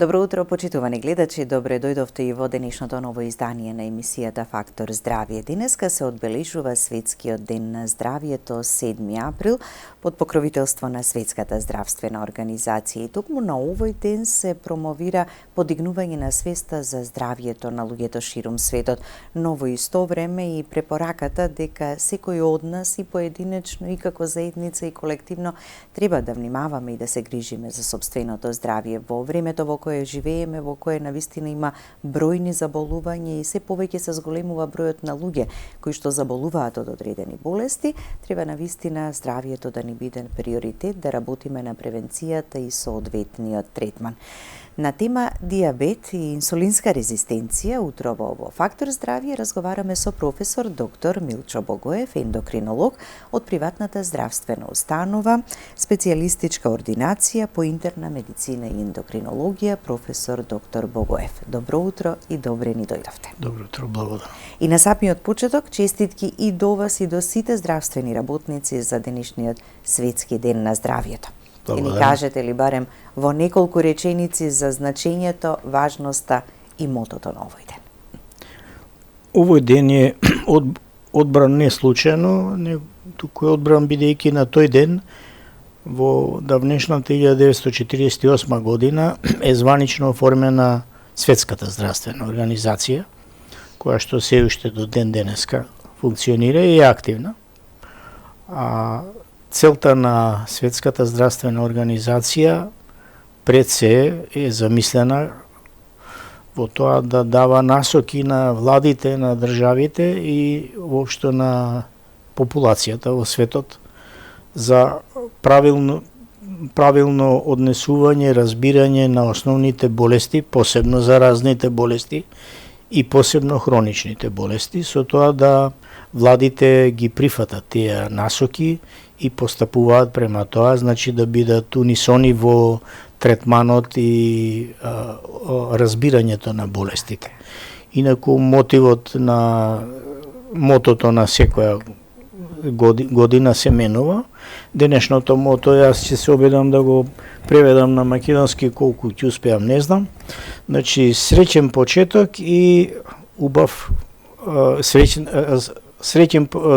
Добро утро, почитувани гледачи. Добре дојдовте и во денешното ново издание на емисијата Фактор здравје. Денеска се одбележува Светскиот ден на здравјето 7 април под покровителство на Светската здравствена организација. И токму на овој ден се промовира подигнување на свеста за здравјето на луѓето ширум светот, но во исто време и препораката дека секој од нас и поединечно и како заедница и колективно треба да внимаваме и да се грижиме за сопственото здравје во времето во кое живееме, во кое навистина има бројни заболувања и се повеќе се зголемува бројот на луѓе кои што заболуваат од одредени болести. Треба навистина здравјето да ни биде приоритет, да работиме на превенцијата и соодветниот третман. На тема диабет и инсулинска резистенција, утрово во Фактор здравје разговараме со професор доктор Милчо Богоев, ендокринолог од приватната здравствена установа, специјалистичка ординација по интерна медицина и ендокринологија, професор доктор Богоев. Добро утро и добре ни дојдовте. Добро утро, благодарам. И на самиот почеток, честитки и до вас и до сите здравствени работници за денешниот Светски ден на здравјето. И ни кажете ли барем во неколку реченици за значењето, важноста и мотото на овој ден? Овој ден е одбран не случајно, туку е одбран бидејќи на тој ден во давнешната 1948 година е званично оформена Светската здравствена организација, која што се уште до ден денеска функционира и е активна. Целта на Светската здравствена организација пред се е замислена во тоа да дава насоки на владите, на државите и воопшто на популацијата во светот за правилно однесување, разбирање на основните болести, посебно заразните болести и посебно хроничните болести, со тоа да владите ги прифатат тие насоки и постапуваат према тоа, значи да бидат унисони во третманот и разбирањето на болестите. Инаку мотивот на мотото на секоја година се менува. Денешното мото јас ќе се обидам да го преведам на македонски, колку ќе успеам не знам. Значи среќен почеток и убав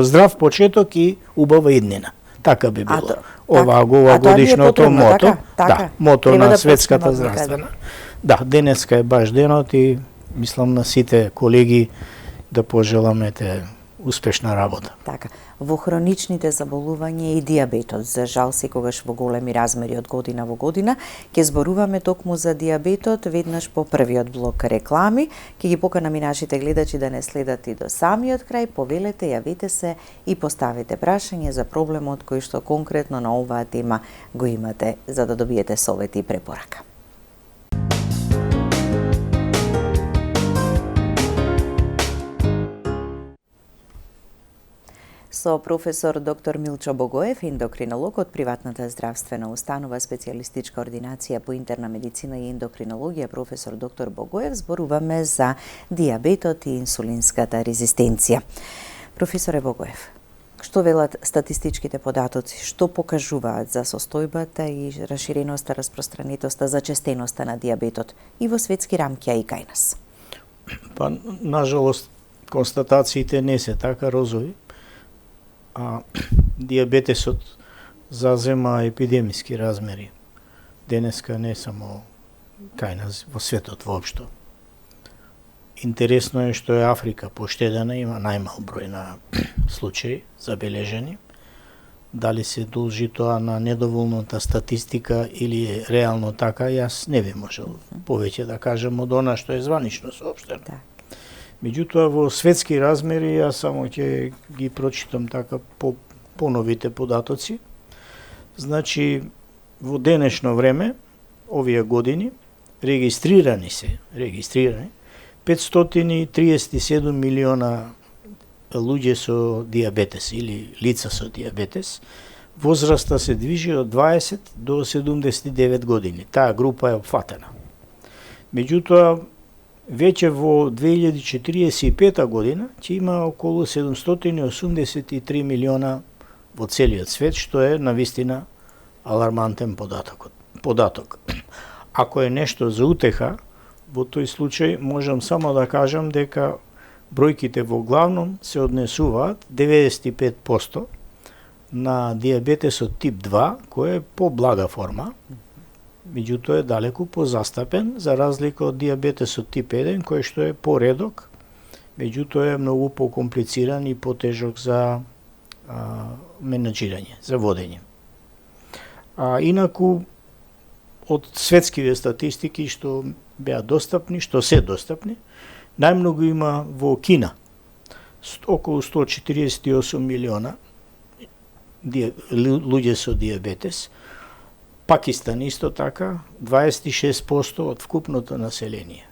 здрав почеток и убава иднина. Така би било. Ова годишното мото. Да, мото на Светската здравствена. Да, денеска е баш денот и мислам на сите колеги да пожеламе успешна работа. Така. Во хроничните заболувања и диабетот, за жал секогаш во големи размери од година во година, ќе зборуваме токму за диабетот веднаш по првиот блок реклами. Ќе ги поканам и нашите гледачи да не следат и до самиот крај. Повелете, јавете се и поставете прашање за проблемот кој што конкретно на оваа тема го имате, за да добиете совет и препорака. Со професор доктор Милчо Богоев, ендокринолог од приватната здравствена установа, специјалистичка ординација по интерна медицина и ендокринологија, професор доктор Богоев, зборуваме за диабетот и инсулинската резистенција. Професоре Богоев, што велат статистичките податоци, што покажуваат за состојбата и расширеноста, распространетоста, зачестеноста на диабетот и во светски рамки, а и кај нас? Па, нажалост, констатациите не се така розови. Диабетесот зазема епидемиски размери. Денеска не само кај нас, во светот воопшто. Интересно е што е Африка поштедена, има најмал број на случаи забележени. Дали се должи тоа на недоволната статистика или е реално така, јас не би можел повеќе да кажам од она што е званично соопштено. Меѓутоа, во светски размери, јас само ќе ги прочитам така по новите податоци. Значи, во денешно време, овие години, регистрирани 537 милиона луѓе со диабетес или лица со диабетес. Возраста се движи од 20 до 79 години. Таа група е опфатена. Меѓутоа, веќе во 2045 година ќе има околу 783 милиона во целиот свет, што е навистина алармантен податок. ако е нешто за утеха, во тој случај можам само да кажам дека бројките во главном се однесуваат 95% на диабетесот тип 2, кој е поблага форма, меѓутоа е далеку позастапен, за разлика од диабетесот тип 1, кој што е поредок, меѓутоа е многу покомплициран и потежок за менаџирање, за водење. Инаку, од светскиве статистики што беа достапни, што се достапни, најмногу има во Кина, околу 148 милиона луѓе со диабетес, Пакистан исто така, 26% од вкупното население.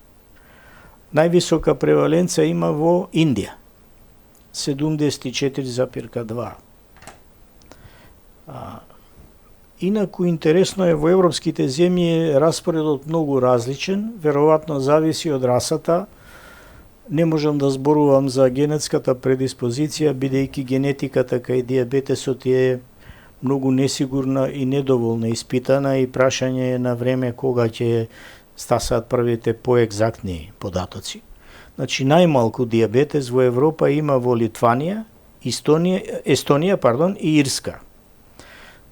Највисока преваленца има во Индија, 74,2. Инаку интересно е во европските земји распоредот многу различен, веројатно зависи од расата. Не можам да зборувам за генетската предиспозиција, бидејќи генетиката кај диабетесот е многу несигурна и недоволно испитана и прашање е на време кога ќе стасаат првите поекзактни податоци. Значи, најмалку диабетес во Европа има во Литванија, Естонија и Ирска,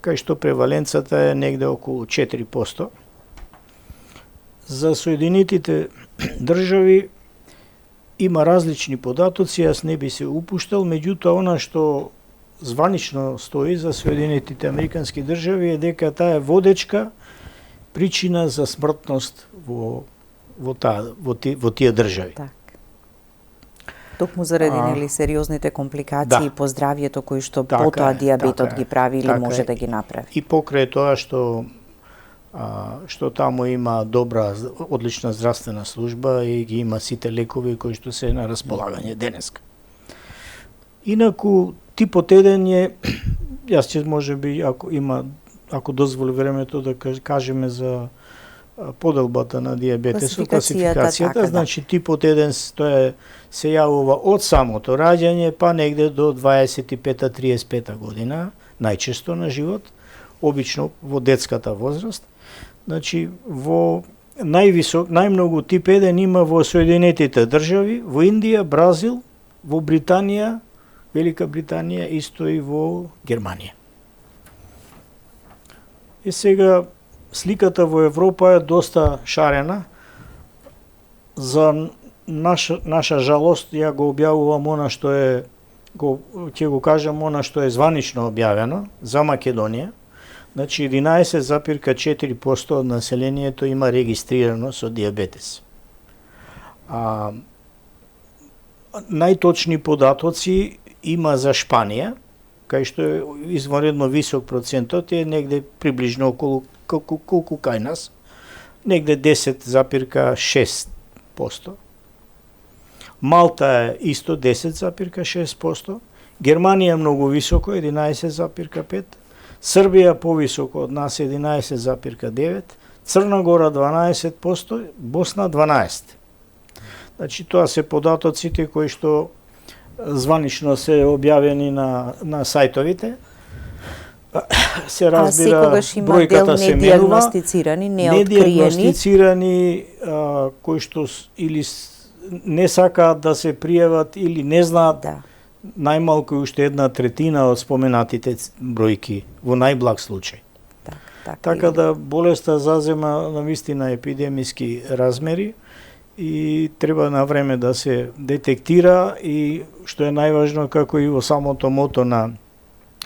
кај што преваленцата е негде околу 4%. За Соединетите држави има различни податоци, јас не би се упуштал, меѓутоа она што званично стои за Соединетите Американски држави е дека таа е водечка причина за смртност во тие држави. Так. Токму заради нели сериозните компликации по здравјето кои што потоа диабетот ги прави или може да ги направи. И покрај тоа што таму има добра, одлична здравствена служба и ги има сите лекови кои што се на располагање денеска. Инаку типот 1 е, јас ќе можеби ако дозволи времето да кажеме за поделбата на диабетесот, класификацијата, значи типот 1 тоа се јавува од самото раѓање па негде до 25-35 година, најчесто на живот, обично во детската возраст. Значи во најмногу тип 1 има во Соединетите држави, во Индија, Бразил, во Британија, Велика Британија, исто и во Германија. И сега сликата во Европа е доста шарена. За наша жалост, ја го објавувам она што е, ќе го кажам она што е званично објавено за Македонија. Значи 11,4% од населението има регистрирано со диабетес. Најточни податоци има за Шпанија, кај што е извонредно висок процентот, е негде приближно околу колку кај нас, негде 10,6%. Малта е исто 10,6%, Германија многу високо, 11,5%, Србија повисоко од нас 11,9%, Црна Гора 12%, Босна 12%. Значи тоа се податоците кои што званично се објавени на сајтовите. Се разбира, бројката се менува. Недиагностицирани, кои што или не сакаат да се пријават или не знаат, најмалку уште 1/3 од споменатите бројки во најблаг случај. Така да болеста зазема навистина епидемиски размери и треба на време да се детектира и што е најважно, како и во самото мото на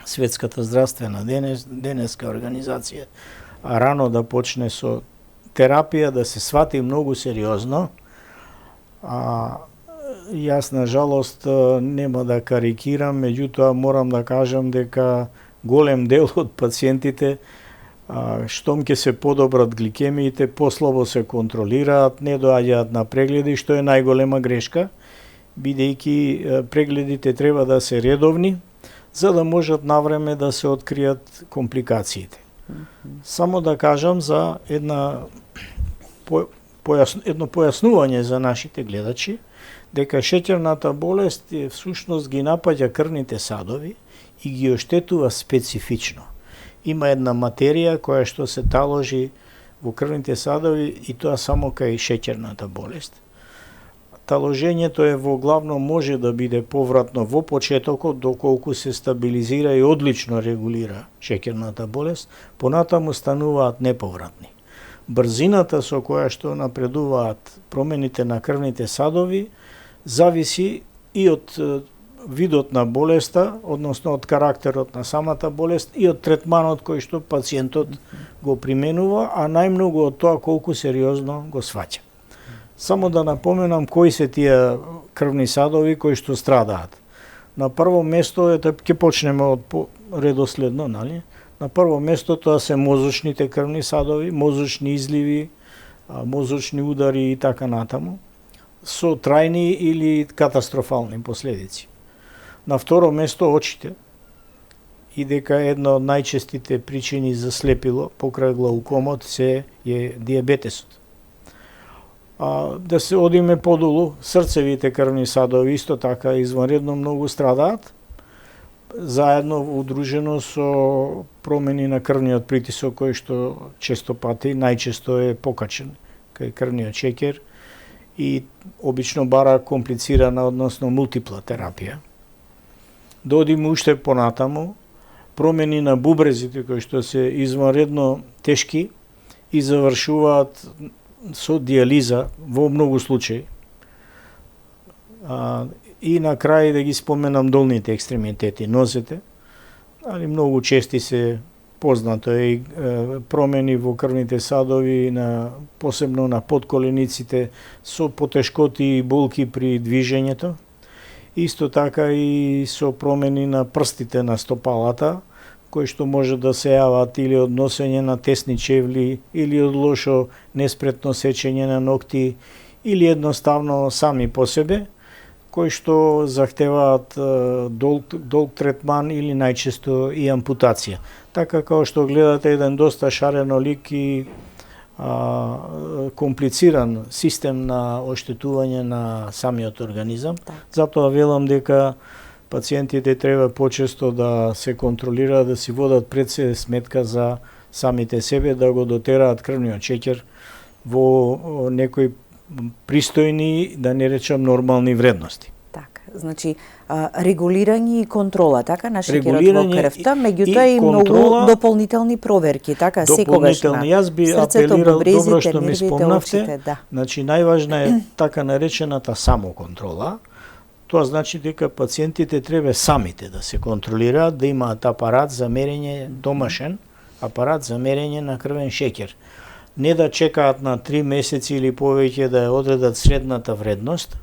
Светската здравствена денеска организација, рано да почне со терапија, да се свати многу сериозно. Јас на жалост нема да карикирам, меѓутоа морам да кажам дека голем дел од пациентите штом ќе се подобрат гликемиите, послабо се контролираат, не доаѓаат на прегледи, што е најголема грешка, бидејќи прегледите треба да се редовни, за да можат навреме да се откријат компликациите. Само да кажам за едно појаснување за нашите гледачи, дека шеќерната болест всушност ги напаѓа крвните садови и ги оштетува специфично. Има една материја која што се таложи во крвните садови и тоа само кај шеќерната болест. Таложењето е во главно може да биде повратно во почетокот доколку се стабилизира и одлично регулира шеќерната болест, понатаму стануваат неповратни. Брзината со која што напредуваат промените на крвните садови зависи и од видот на болеста, односно од карактерот на самата болест и од третманот кој што пациентот го применува, а најмногу од тоа колку сериозно го сваќа. Само да напоменам кои се тие крвни садови кои што страдаат. На прво место ќе почнеме од редоследно, нали? На прво место тоа се мозочните крвни садови, мозочни изливи, мозочни удари и така натаму, со трајни или катастрофални последици. На второ место очите, и дека една од најчестите причини за слепило покрај глаукомот е дијабетесот. Да се одиме подолу, срцевите крвни садови исто така извонредно многу страдаат, заедно удружено со промени на крвниот притисок кој што често пати најчесто е покачен кај крвниот шеќер и обично бара комплицирана, односно мултипла терапија. Да одиме уште понатаму, промени на бубрезите кои што се извонредно тешки и завршуваат со дијализа во многу случаи. И на крај да ги споменам долните екстремитети, нозете, али многу чести се познато е и промени во крвните садови, посебно на подколениците, со потешкоти и болки при движењето. Исто така и со промени на прстите на стопалата, кои што може да се јават или од носење на тесни чевли, или од лошо неспретно сечење на ногти, или едноставно сами по себе, кои што захтеваат долг третман или најчесто и ампутација. Така како што гледате еден доста шарено лик и комплициран систем на оштетување на самиот организам. Затоа велам дека пациентите треба почесто да се контролираат, да си водат пред се сметка за самите себе, да го дотераат крвниот шеќер во некои пристојни, да не речам нормални вредности. Така, значи регулирање и контрола, така, на шеќерот во крвта, меѓутоа и многу дополнителни проверки, така, секогаш на јас би апелирал, добро што ми спомнавте, значи најважна е така наречената самоконтрола. Тоа значи дека пациентите треба самите да се контролираат, да имаат апарат за мерење, домашен апарат за мерење на крвен шеќер. Не да чекаат на 3 месеци или повеќе да ја одредат средната вредност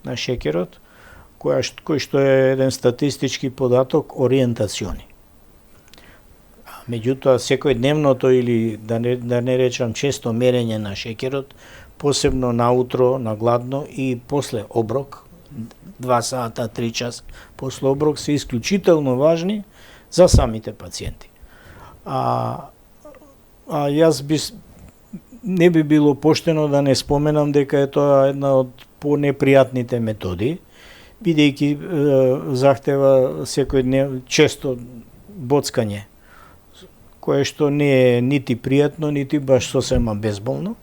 на шеќерот, кој што е еден статистички податок ориентациони. Меѓутоа, секојдневното или да не речам често мерење на шеќерот, посебно наутро, на гладно и после оброк, 2 сата, 3 час после оброк, се исклучително важни за самите пациенти. Јас не би било поштено да не споменам дека е тоа една од понепријатните методи, бидејќи захтева често боцкање, кое што не е нити пријатно, нити баш сосема безболно,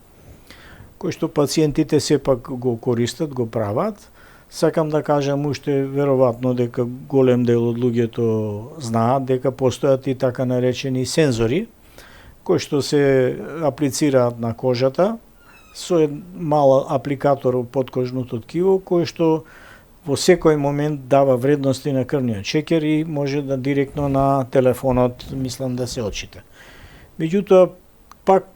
кој што пациентите сепак го користат, го прават. Сакам да кажам уште веројатно дека голем дел од луѓето знаат дека постојат и така наречени сензори, кои што се аплицираат на кожата со мал апликатор во подкожното ткиво, кој што во секој момент дава вредности на крвниот шеќер и може да директно на телефонот, мислам, да се отчита. Меѓутоа, пак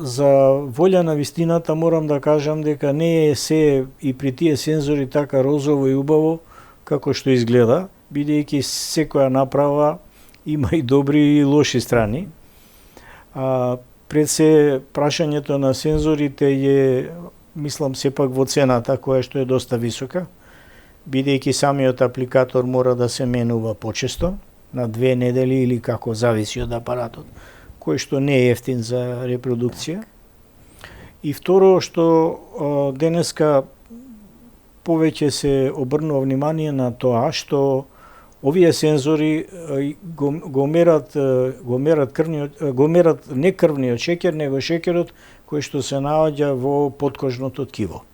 за волја на вистината морам да кажам дека не е се и при тие сензори така розово и убаво како што изгледа, бидејќи секоја направа има и добри и лоши страни. Пред се прашањето на сензорите е, мислам, сепак во цената која што е доста висока, бидејќи самиот апликатор мора да се менува почесто, на 2 недели или како зависи од апаратот, кој што не е ефтин за репродукција. И второ што денеска повеќе се обрнува внимание на тоа што Овие сензори го мерат не крвниот шеќер, него шеќерот кој што се наоѓа во поткожното ткиво.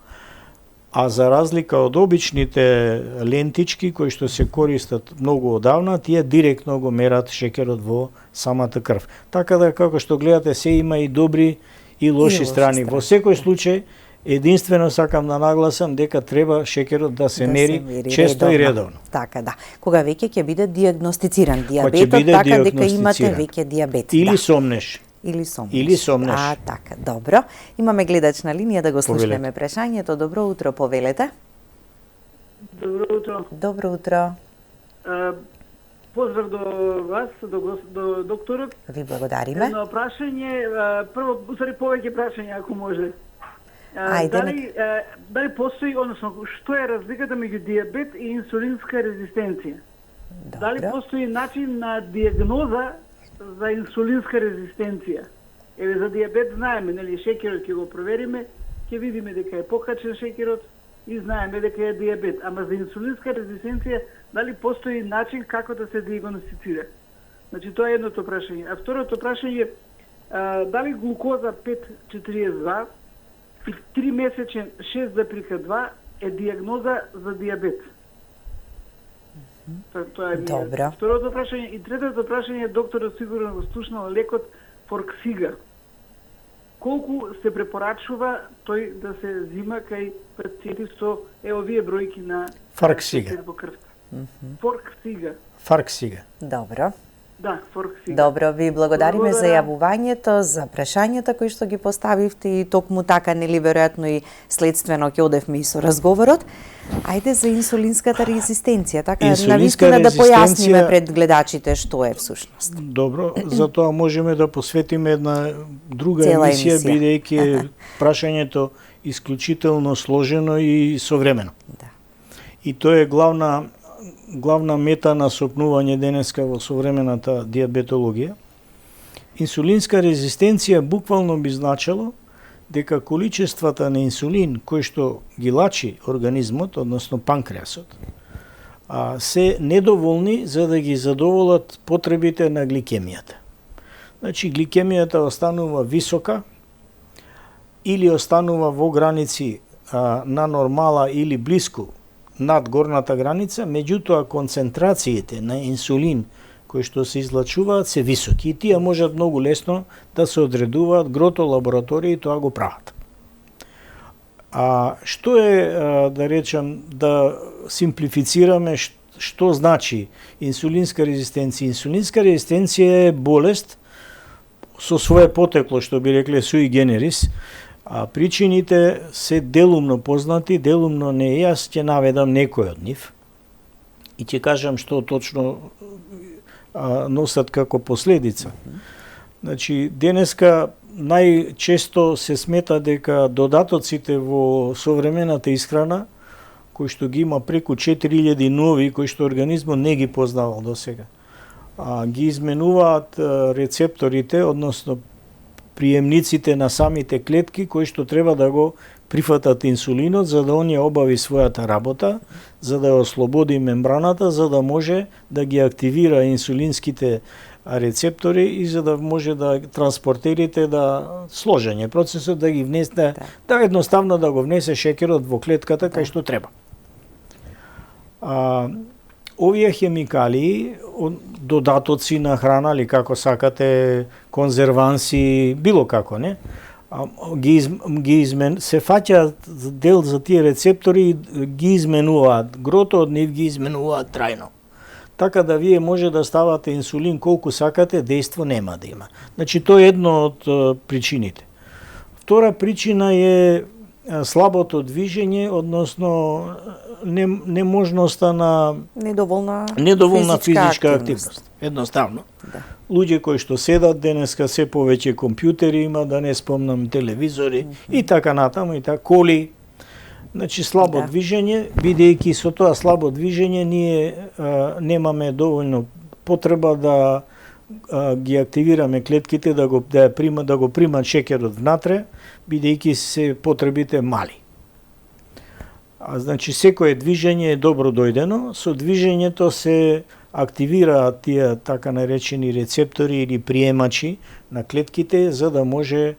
А за разлика од обичните лентички кои што се користат многу одавна, тие директно го мерат шеќерот во самата крв. Така да, како што гледате, се има и добри и лоши страни. Во секој случај, единствено сакам да нагласам дека треба шеќерот да се мери често и редовно. Така, да. Кога веќе ќе биде диагностициран диабетот, така дека имате веќе диабет. Или сомнеш. Или сомнеш. Така, добро. Имаме гледач на линија да го слушнеме прашањето. Добро утро, повелете. Добро утро. Добро утро. Поздрав до вас, до докторот. Ви благодариме. Едно прашање, прво, повеќе прашања ако може. Ајде. Дали постои, односно, што е разликата меѓу диабет и инсулинска резистенција? Добро. Дали постои начин на диагноза за инсулинска резистенција? Еве за диабет знаеме, нели, шеќерот ќе го провериме, ќе видиме дека е покачен шеќерот и знаеме дека е диабет. Ама за инсулинска резистенција дали постои начин како да се диагностицира? Значи тоа е едното прашање. А второто прашање, дали глукоза 5:42 и 3 месечен 6:2 е диагноза за диабет? Тоа е Добро. Второто прашање. И третото прашање, докторот сигурно го слушнал лекот Форксига. Колку се препорачува тој да се зима кај пациенти со овие бројки на Форксига. Форксига. Добро. Да, Форксига. Добро, ви благодариме за јавувањето, за прашањата кои што ги поставивте и токму така, нели, веројатно и следствено ќе одевме и со разговорот. Ајде за инсулинската резистенција, така навистина да појасниме пред гледачите што е всушност. Добро, за тоа можеме да посветиме една друга емисија, бидејќи прашањето исклучително сложено и современо. Да. И тоа е главна мета на сопнување денеска во современата диабетологија. Инсулинска резистенција буквално би значило дека количествата на инсулин кој што ги лачи организмот, односно панкреасот, се недоволни за да ги задоволат потребите на гликемијата. Значи, гликемијата останува висока или останува во граници на нормала или блиску над горната граница, меѓутоа концентрациите на инсулин кои што се излачуваат се високи и тие можат многу лесно да се одредуваат, грото лаборатории тоа го прават. Што е, да речем, да симплифицираме што значи инсулинска резистенција? Инсулинска резистенција е болест со свое потекло, што би рекле sui generis, а причините се делумно познати, делумно не. Јас ќе наведам некој од нив и ќе кажам што точно носат како последица. Значи, денеска најчесто се смета дека додатоците во современата исхрана, кои што ги има преку 4000 нови, кои што организмот не ги познавал досега, ги изменуваат рецепторите, односно приемниците на самите клетки кои што треба да го прифатат инсулинот за да оние обави својата работа, за да ослободи мембраната, за да може да ги активира инсулинските рецептори и за да може да транспортерите сложење процесот да ги внесе, да едноставно да го внесе шеќерот во клетката кај што треба. Овие хемикалии, додатоци на храна или како сакате, конзерванси, било како, не? Се фаќаат дел за тие рецептори и ги изменуваат. Грото од нив ги изменуваат трајно. Така да вие може да ставате инсулин колку сакате, дејство нема да има. Значи, тоа е едно од причините. Втора причина е слабото движење, односно неможноста на недоволна физичка активност. Едноставно. Да. Луѓе кои што седат денеска се повеќе компјутери има, да не спомнам телевизори и така натаму и така коли. Значи слабо движење, бидејќи со тоа слабо движење ние немаме доволно потреба да ги активираме клетките да го примат шеќерот внатре, бидејќи се потребите мали. Значи секое движење е добро дојдено, со движењето се активираат тие така наречени рецептори или приемачи на клетките за да може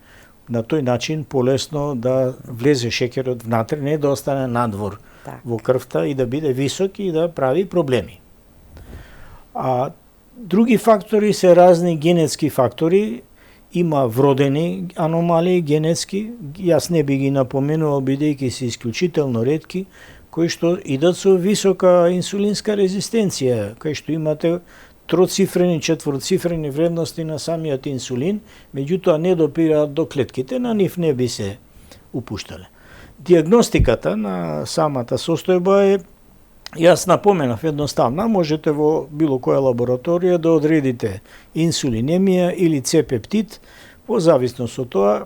на тој начин полесно да влезе шеќерот внатре, не да остане надвор во крвта и да биде висок и да прави проблеми. А други фактори се разни генетски фактори, има вродени аномалии генетски, јас не би ги напоменувал бидејќи се исклучително ретки, кои што идат со висока инсулинска резистенција, кај што имате троцифрени, четвороцифрени вредности на самиот инсулин, меѓутоа не допираат до клетките, на нив не би се упуштале. Диагностиката на самата состојба е, јас напоменав, едноставна, можете во било која лабораторија да одредите инсулинемија или С-пептид, во зависност од тоа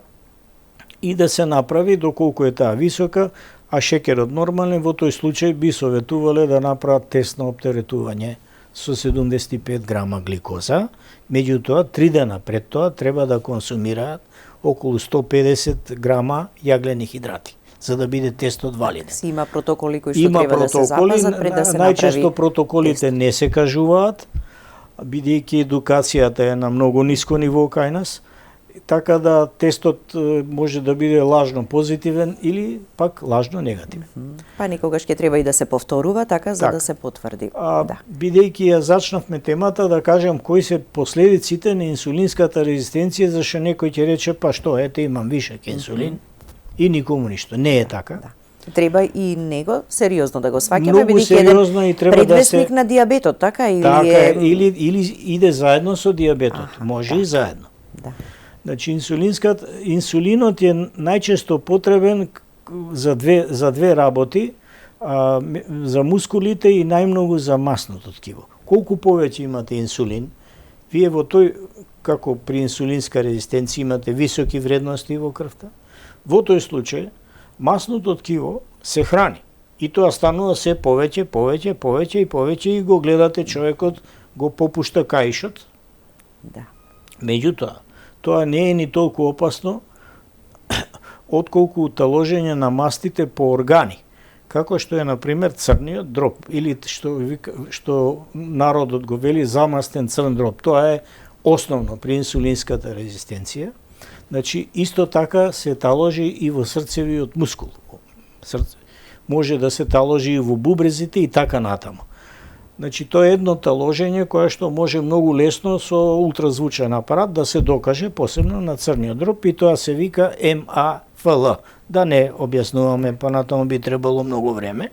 и да се направи доколку е таа висока, а шеќерот нормален, во тој случај би советувале да направат тест на оптеретување со 75 грама гликоза, меѓутоа 3 дена пред тоа треба да консумираат околу 150 грама јаглени хидрати, за да биде тестот валиден. Има протоколи кои што треба да се запазат пред да се направи. Најчесто протоколите не се кажуваат, бидејќи едукацијата е на многу ниско ниво кај нас, така да тестот може да биде лажно позитивен или пак лажно негативен. Па никогаш ќе треба и да се повторува така за да се потврди. Бидејќи ја зачнавме темата, да кажем кои се последиците на инсулинската резистенција, зашто некој ќе рече па што, ете имам вишок инсулин и никому ништо. Не е така. Треба и него сериозно да го сваќаме, бидејќи еден предвестник на дијабетот, така или така, или иде заедно со дијабетот. Може и заедно. Значи инсулинот е најчесто потребен за две работи, за мускулите и најмногу за масното ткиво. Колку повеќе имате инсулин, вие во тој, како при инсулинска резистенција имате високи вредности во крвта, во тој случај масното ткиво се храни. И тоа станува се повеќе и го гледате човекот го попушта каишот. Меѓутоа, тоа не е ни толку опасно отколку таложење на мастите по органи, како што е на пример црниот дроб или што народот го вели замастен црн дроб. Тоа е основно при инсулинската резистенција. Значи исто така се таложи и во срцевиот мускул. Може да се таложи и во бубрезите и така натаму. Значи тоа е едно таложење кое што може многу лесно со ултразвучен апарат да се докаже, посебно на црниот дроб, и тоа се вика МАФЛ. Да не објаснуваме, понатаму би требало многу време.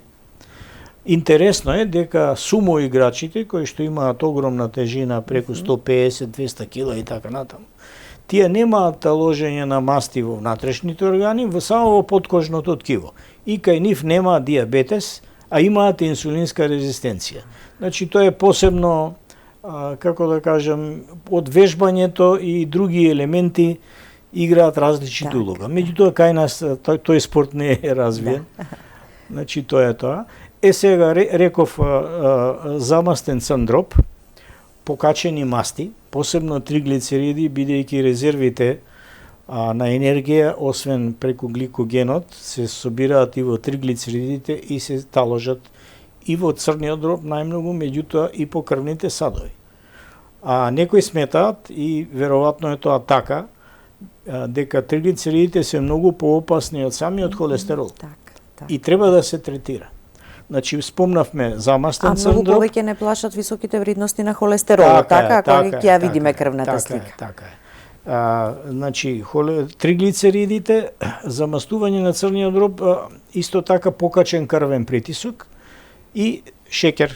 Интересно е дека сумо играчите кои што имаат огромна тежина преку 150-200 кила и така натаму, тие немаат таложење на масти во внатрешните органи, само во подкожното ткиво. И кај нив немаат дијабетес, а имаат инсулинска резистенција. Значи тоа е посебно, како да кажем, од вежбањето и други елементи играат различни улога. Меѓутоа кај нас тој спорт не е развиен. Значи тоа е тоа. Сега реков замастен црн дроб, покачени масти, посебно триглицериди, бидејќи резервите на енергија, освен преку гликогенот, се собираат и во триглицеридите и се таложат и во црниот дроб најмногу, меѓутоа и по крвните садови. А некои сметаат, и веројатно е тоа така, дека триглицеридите се многу поопасни од самиот холестерол. И треба да се третира. Значи, спомнавме замастен црн дроб. А многу повеќе не плашат високите вредности на холестерол, така, кога ќе ја видиме крвната слика. Така е. Значи, триглицеридите, замастување на црниот дроб, исто така покачен крвен притисок и шеќер,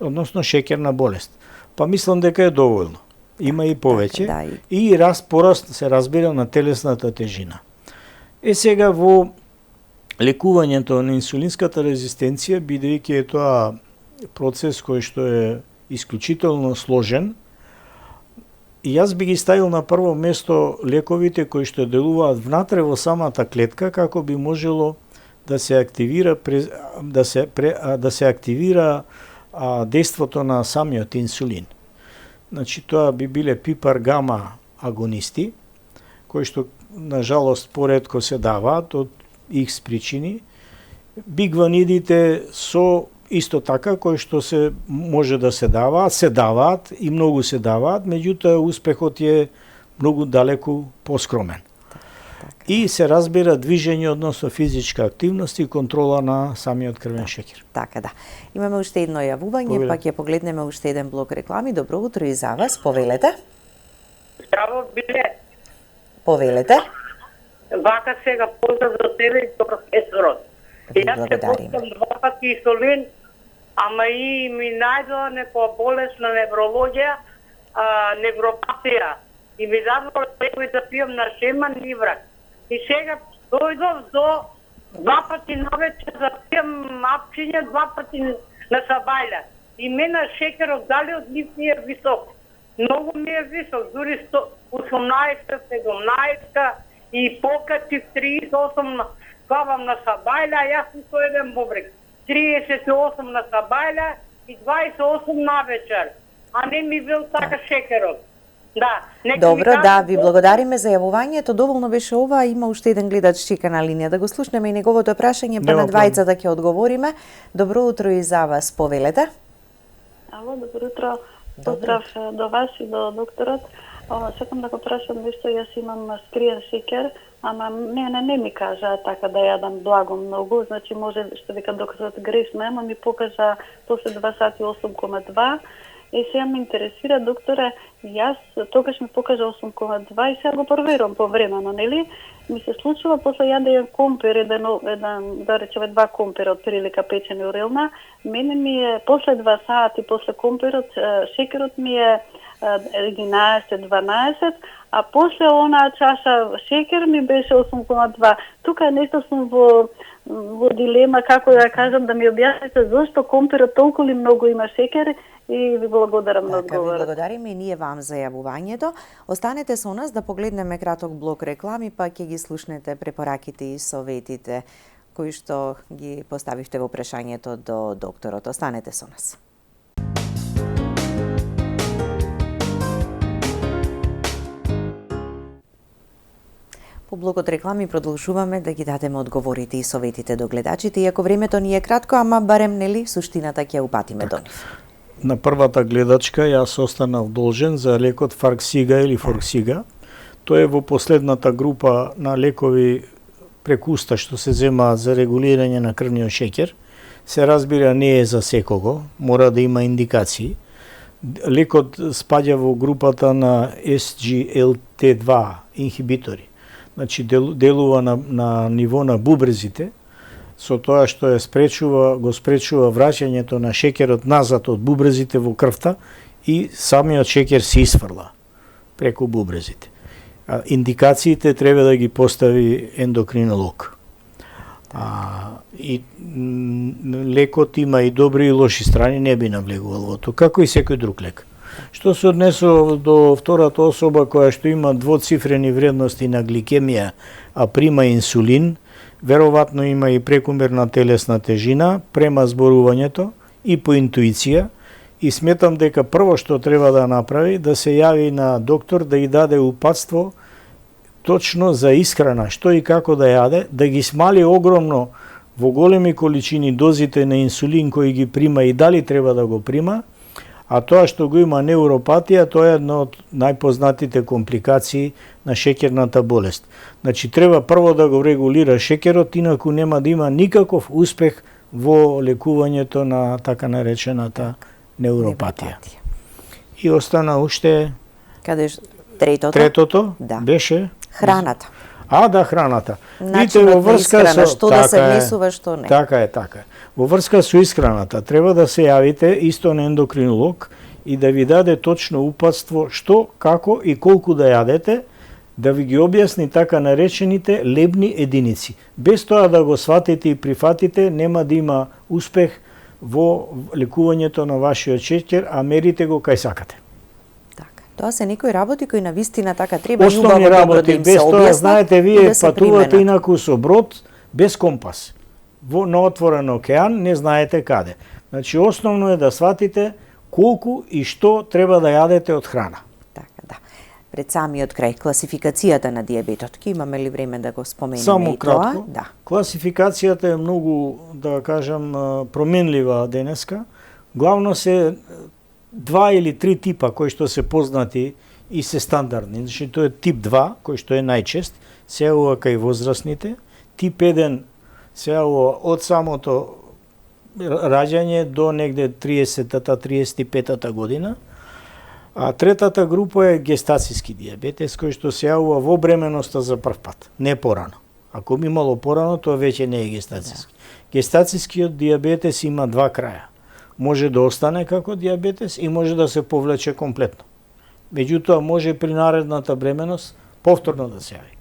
односно шеќерна болест. Па мислам дека е доволно. Има и повеќе. И пораст се разбира на телесната тежина. Сега во лекувањето на инсулинската резистенција, бидејќи е тоа процес кој што е исклучително сложен, и јас би ги ставил на прво место лековите кои што делуваат внатре во самата клетка, како би можело да се активира дејството на самиот инсулин. Значи тоа би биле пипар гама агонисти, кои што на жалост поретко се даваат од X причини. Бигванидите со исто така кои што се може да се даваат и многу се даваат, меѓутоа успехот е многу далеку поскромен. И се разбира движење, односно физичка активност и контрола на самиот крвен шеќер. Така да. Имаме уште едно јавување, па ќе погледнеме уште еден блок реклами. Добро утро и за вас. Повелете. Здраво, биле. Повелете. Вака сега поздрав за тебе и за професорот. Јас се пускам 2 пати инсулин, ама и ми најдоа некоја болест на неврологија, невропатија. И ми дадоа некој да пијам на шеман ниврак. И сега дојдов до 2 пати навечер да пијам апчиња, 2 пати на сабајля. И мене шекерот дали од нив ми е висок. Многу ми е висок, дури 18, 17 и покатив 38 кавам на сабајля, јас сум со еден бобрек. 38 на сабајля и 28 на вечер. А не ми бил така шекерот. Да, добро, да, ви благодариме за јавувањето. Доволно беше ова, има уште еден гледач чека на линија. Да го слушнеме и неговото прашање, па на двајцата ќе одговориме. Добро утро и за вас, повелете. Ало, добро утро. Поздрав до вас и до докторот. Сакам да го прашам нешто, јас имам скриен шекер, ама не ми кажа така да јадам благо многу, значи може што вика докторот грешно, ама ми покажа после 2 сати 8,2. И сега ме интересира, докторе, јас тогаш ми покажа 8,2 и сега го проверувам повремено, нели? Ми се случува после јадење компир, еден да речеме 2 компира од прилика печени урилна, мене ми е после 2 сати после компирот шекерот ми е 11-12, а после онаа чаша шекер ми беше 8,2. Тука нешто сум во дилема, како да кажам, да ми објасните зошто компирот толку ли многу има шекер, и ви благодарам на одговорот. Ви благодариме и ние вам за јавувањето. Останете со нас да погледнеме краток блок реклами, па ќе ги слушнете препораките и советите кои што ги поставивте во прашањето до докторот. Останете со нас. По блокот реклами продолжуваме да ги дадеме одговорите и советите до гледачите, иако времето ни е кратко, ама барем нели суштината ќе упатиме до нив. На првата гледачка јас останав должен за лекот Фарксига или Форксига. Тој е во последната група на лекови преку уста што се земаат за регулирање на крвниот шеќер. Се разбира не е за секого, мора да има индикации. Лекот спаѓа во групата на SGLT2 инхибитори. Значи делува на ниво на бубрезите, со тоа што го спречува враќањето на шеќерот назад од бубрезите во крвта и самиот шеќер се исфрла преку бубрезите. Индикациите треба да ги постави ендокринолог. И лекот има и добри и лоши страни, не би навлегувал во тоа, како и секој друг лек. Што се однесува до втората особа која што има двоцифрени вредности на гликемија, а прима инсулин, веројатно има и прекумерна телесна тежина, према зборувањето и по интуиција, и сметам дека прво што треба да направи, да се јави на доктор да и даде упатство точно за исхрана, што и како да јаде, да ги смали огромно во големи количини дозите на инсулин кои ги прима и дали треба да го прима, а тоа што го има невропатија, тоа е една од најпознатите компликации на шеќерната болест. Значи, треба прво да го регулира шеќерот, инаку нема да има никаков успех во лекувањето на така наречената невропатија. И остана уште... Каде третото? Третото да. Беше... Храната. Да, храната. Начинот на исхрана, што да се внесува, што не. Така е. Во врска со исхраната треба да се јавите исто на ендокринолог и да ви даде точно упатство што, како и колку да јадете, да ви ги објасни така наречените лебни единици. Без тоа да го сватите и прифатите, нема да има успех во лекувањето на вашиот шеќер, а мерите го кај сакате. Тоа се некои работи кои на вистина така треба основни љубаво работи, добро да им без се тоа, објаснат, знаете, вие да се патувате применат. инаку со брод, без компас. На отворен океан не знаете каде. Значи, основно е да сватите колку и што треба да јадете од храна. Така, да. пред самиот крај, класификацијата на дијабетот. Ке имаме ли време да го споменеме Само и кратко. тоа? Да. Класификацијата е многу, да кажам, променлива денеска. Главно се 2 или 3 типа кои што се познати и се стандардни. Значи, тоа е тип 2, кој што е најчест, се јавува кај возрастните. Тип 1 се јавува од самото раѓање до негде 30-та, 35-та година. А третата група е гестацијски дијабетес, кој што се јавува во бременоста за прв пат, не порано. Ако би имало порано, тоа веќе не е гестацијски. Гестацијскиот дијабетес има два краја. Може да остане како дијабетес и може да се повлече комплетно. Меѓутоа, може при наредната бременост повторно да се јави.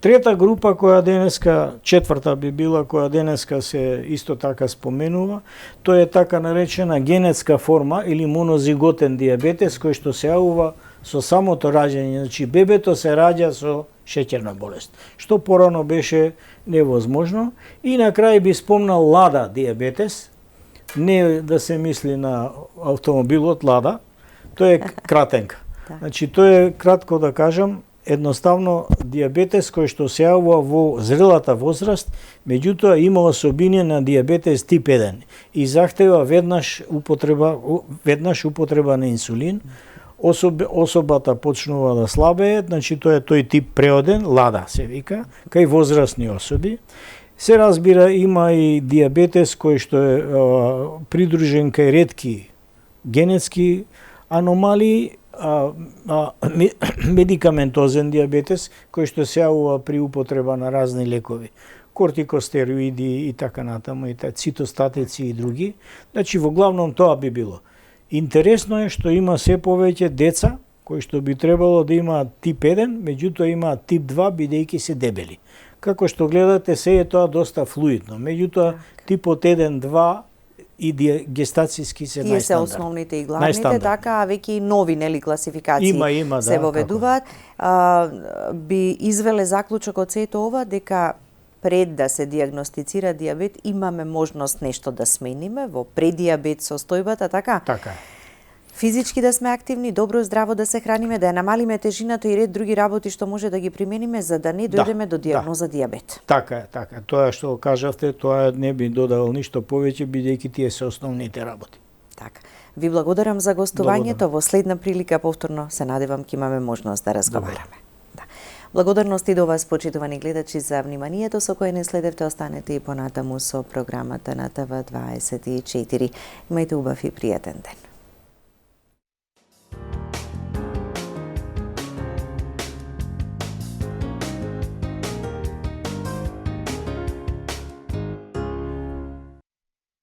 Трета група која денеска, четврта би била, која денеска се исто така споменува, тоа е така наречена генетска форма или монозиготен дијабетес, кој што се јавува со самото раѓање. Значи, бебето се раѓа со шеќерна болест, што порано беше невозможно. И на крај би спомнал лада дијабетес, не да се мисли на автомобилот лада, тоа е кратенка. Значи, тоа е, кратко да кажам, едноставно дијабетес кој што се јавува во зрелата возраст, меѓутоа има особини на дијабетес тип 1 и захтева веднаш употреба на инсулин. Особата почнува да слабее, значи тоа е тој тип преоден, лада се вика, кај возрастни особи. Се разбира, има и дијабетес кој што е придружен кај ретки генетски аномалии, медикаментозен дијабетес, кој што се јавува при употреба на разни лекови, кортикостероиди и така натаму, и цитостатици и други. Значи, во главном тоа би било. Интересно е што има се повеќе деца кои што би требало да имаат тип 1, меѓутоа имаат тип 2 бидејќи се дебели. Како што гледате, се е тоа доста флуидно. Меѓутоа, типот 1, 2 и гестацијски се најстандардни. Тие се основните и главните, така, а веќе и нови, нели, класификации има, се да, воведуваат. Би извеле заклучок од сето ова дека пред да се дијагностицира дијабет имаме можност нешто да смениме во предијабет состојбата, така? Така. Физички да сме активни, добро здраво да се храниме, да ја намалиме тежината и ред други работи што може да ги примениме за да не дојдеме до дијагноза дијабет. Така е, така. Тоа што кажавте, тоа не би додал ништо повеќе, бидејќи тие се основните работи. Така. Ви благодарам за гостувањето. Во следна прилика повторно се надевам ќе имаме можност да разговараме. Да. Благодарности до вас, почитувани гледачи, за вниманието со кое не следевте. Останете и понатаму со програмата на ТВ24. Имајте убав и пријатен ден.